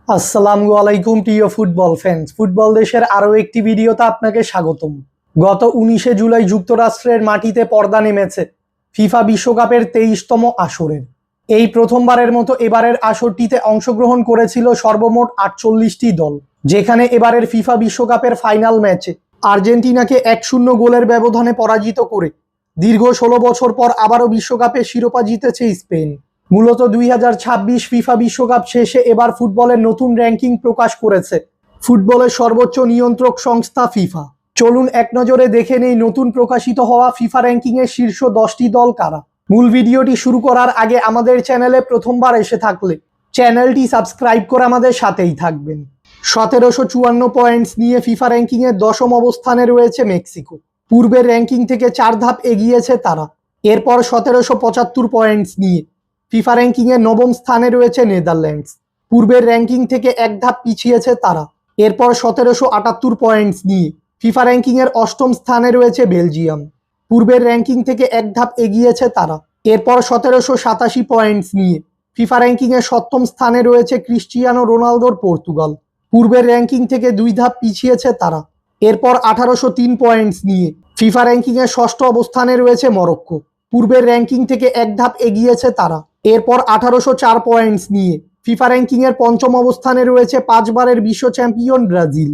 আসসালামু আলাইকুম প্রিয় ফুটবল ফ্যান্স। ফুটবল দেশের আরও একটি ভিডিওতে আপনাকে স্বাগতম। গত 19শে জুলাই যুক্তরাষ্ট্রের মাটিতে পর্দা নেমেছে ফিফা বিশ্বকাপের 23তম আসরের। এই প্রথমবারের মতো এবারের আসরটিতে অংশগ্রহণ করেছিল সর্বমোট 48টি দল, যেখানে এবারের ফিফা বিশ্বকাপের ফাইনাল ম্যাচে আর্জেন্টিনাকে 1-0 গোলের ব্যবধানে পরাজিত করে দীর্ঘ 16 বছর পর আবারও বিশ্বকাপের শিরোপা জিতেছে স্পেন। মূলত 2026 ফিফা বিশ্বকাপ শেষে এবার ফুটবলের নতুন র্যাঙ্কিং প্রকাশ করেছে ফুটবলের সর্বোচ্চ নিয়ন্ত্রক সংস্থা ফিফা। চলুন এক নজরে দেখে নেই নতুন প্রকাশিত হওয়া ফিফা র্যাঙ্কিংয়ের শীর্ষ 10টি দল কারা। মূল ভিডিওটি শুরু করার আগে আমাদের চ্যানেলে প্রথমবার এসে থাকলে চ্যানেলটি সাবস্ক্রাইব করে আমাদের সাথেই থাকবেন। 1754 পয়েন্টস নিয়ে ফিফা র্যাঙ্কিংয়ের 10ম অবস্থানে রয়েছে মেক্সিকো। পূর্বের র্যাঙ্কিং থেকে 4 ধাপ এগিয়েছে তারা। এরপর 1775 পয়েন্টস নিয়ে ফিফা র্যাঙ্কিংয়ের 9ম স্থানে রয়েছে নেদারল্যান্ডস। পূর্বের র্যাঙ্কিং থেকে 1 ধাপ পিছিয়েছে তারা। এরপর 1778 পয়েন্টস নিয়ে ফিফা র্যাঙ্কিংয়ের 8ম স্থানে রয়েছে বেলজিয়াম। পূর্বের র্যাঙ্কিং থেকে 1 ধাপ এগিয়েছে তারা। এরপর 1787 পয়েন্টস নিয়ে ফিফা র্যাঙ্কিংয়ের 7ম স্থানে রয়েছে ক্রিস্টিয়ানো রোনালদোর পর্তুগাল। পূর্বের র্যাঙ্কিং থেকে 2 ধাপ পিছিয়েছে তারা। এরপর 1803 পয়েন্টস নিয়ে ফিফা র্যাঙ্কিংয়ের 6ষ্ঠ অবস্থানে রয়েছে মরক্কো। পূর্বের র্যাঙ্কিং থেকে 1 ধাপ এগিয়েছে তারা। এরপর 1804 পয়েন্টস নিয়ে ফিফা র্যাঙ্কিংয়ের 5ম অবস্থানে রয়েছে 5 বারের বিশ্ব চ্যাম্পিয়ন ব্রাজিল।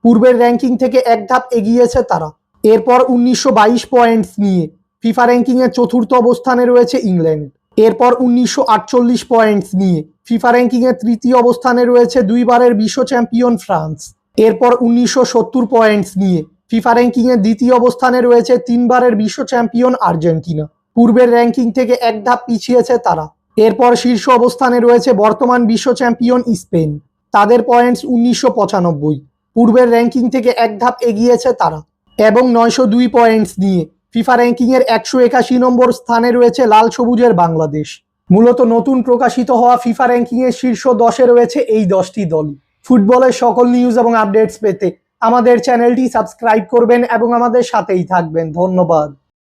পূর্বের র্যাঙ্কিং থেকে 1 ধাপ এগিয়েছে তারা। এরপর 1922 পয়েন্টস নিয়ে ফিফা র্যাঙ্কিংয়ের 4র্থ অবস্থানে রয়েছে ইংল্যান্ড। এরপর 1948 পয়েন্টস নিয়ে ফিফা র্যাঙ্কিংয়ের 3য় অবস্থানে রয়েছে 2 বারের বিশ্ব চ্যাম্পিয়ন ফ্রান্স। এরপর 1970 পয়েন্টস নিয়ে ফিফা র্যাঙ্কিংয়ের 2য় অবস্থানে রয়েছে 3 বারের বিশ্ব চ্যাম্পিয়ন আর্জেন্টিনা। পূর্বের র্যাঙ্কিং থেকে 1 ধাপ পিছিয়েছে তারা। এরপর শীর্ষ অবস্থানে রয়েছে বর্তমান বিশ্ব চ্যাম্পিয়ন স্পেন। তাদের পয়েন্টস 1995। পূর্বের র্যাঙ্কিং থেকে 1 ধাপ এগিয়েছে তারা। এবং 902 পয়েন্টস নিয়ে ফিফা র্যাঙ্কিংয়ের 181 নম্বর স্থানে রয়েছে লাল সবুজের বাংলাদেশ। মূলত নতুন প্রকাশিত হওয়া ফিফা র্যাঙ্কিংয়ের শীর্ষ 10-এ রয়েছে এই 10টি দলই। ফুটবলের সকল নিউজ এবং আপডেটস পেতে আমাদের চ্যানেলটি সাবস্ক্রাইব করবেন এবং আমাদের সাথেই থাকবেন। ধন্যবাদ।